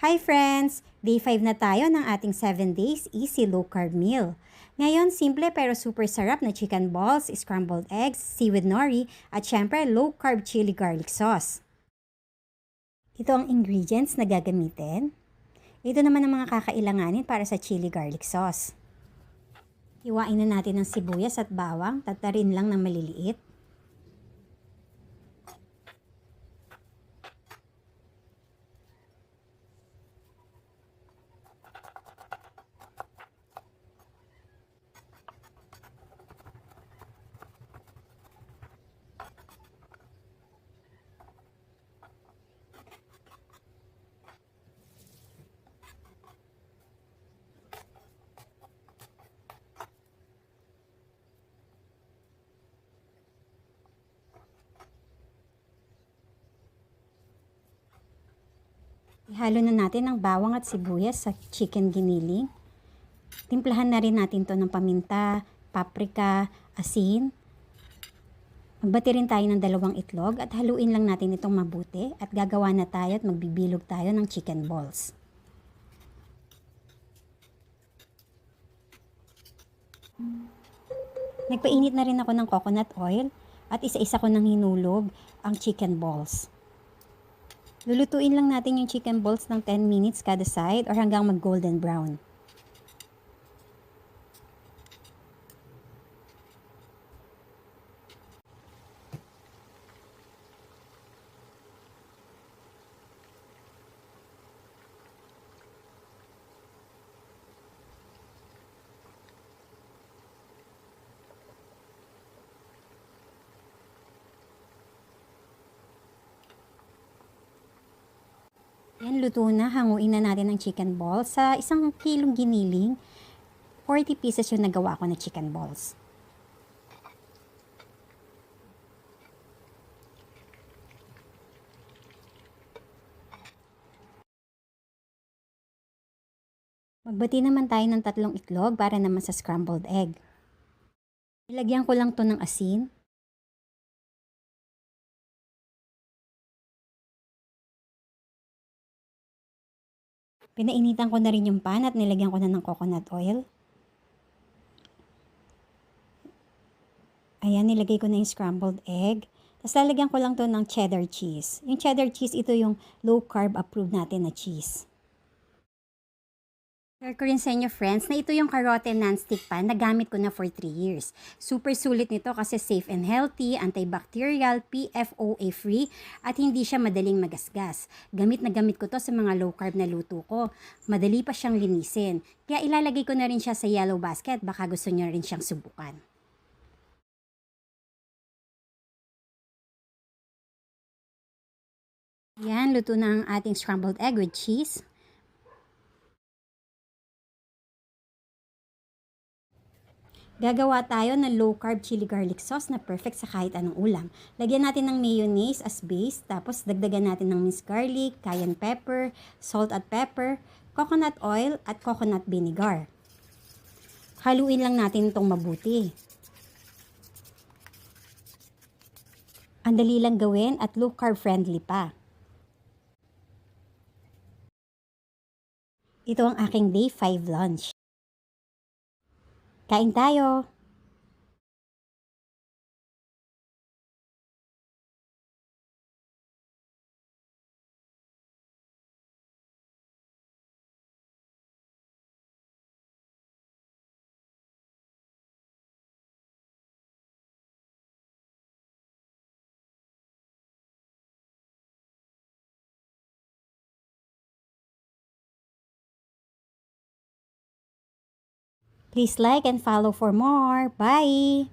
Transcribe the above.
Hi friends! Day 5 na tayo ng ating 7 days easy low carb meal. Ngayon, simple pero super sarap na chicken balls, scrambled eggs, seaweed nori, at syempre low carb chili garlic sauce. Ito ang ingredients na gagamitin. Ito naman ang mga kakailanganin para sa chili garlic sauce. Hiwain na natin ng sibuyas at bawang, tatarin lang ng maliliit. Ihalo na natin ang bawang at sibuyas sa chicken giniling. Timplahan na rin natin to ng paminta, paprika, asin. Magbati rin tayo ng 2 itlog at haluin lang natin itong mabuti at gagawa na tayo at magbibilog tayo ng chicken balls. Nagpainit na rin ako ng coconut oil at isa-isa ko nang hinulog ang chicken balls. Lulutuin lang natin yung chicken balls ng 10 minutes kada side or hanggang mag-golden brown. Yan, luto na. Hanguin na natin ang chicken balls. Sa 1 kilong giniling, 40 pieces yung nagawa ko na chicken balls. Magbati naman tayo ng 3 itlog para naman sa scrambled egg. Ilagyan ko lang to ng asin. Pinainitan ko na rin yung pan at nilagyan ko na ng coconut oil. Ayan, nilagay ko na yung scrambled egg. Tapos lalagyan ko lang to ng cheddar cheese. Yung cheddar cheese, ito yung low carb approved natin na cheese. Share ko rin sa inyo friends na ito yung Karote non-stick pan na gamit ko na for 3 years. Super sulit nito kasi safe and healthy, antibacterial, PFOA free, at hindi siya madaling magasgas. Gamit na gamit ko to sa mga low carb na luto ko. Madali pa siyang linisin. Kaya ilalagay ko na rin siya sa yellow basket, baka gusto niyo rin siyang subukan. Yan, luto na ang ating scrambled egg with cheese. Gagawa tayo ng low carb chili garlic sauce na perfect sa kahit anong ulam. Lagyan natin ng mayonnaise as base, tapos dagdagan natin ng minced garlic, cayenne pepper, salt at pepper, coconut oil at coconut vinegar. Haluin lang natin itong mabuti. Ang dali lang gawin at low carb friendly pa. Ito ang aking day 5 lunch. Kain tayo! Please like and follow for more. Bye!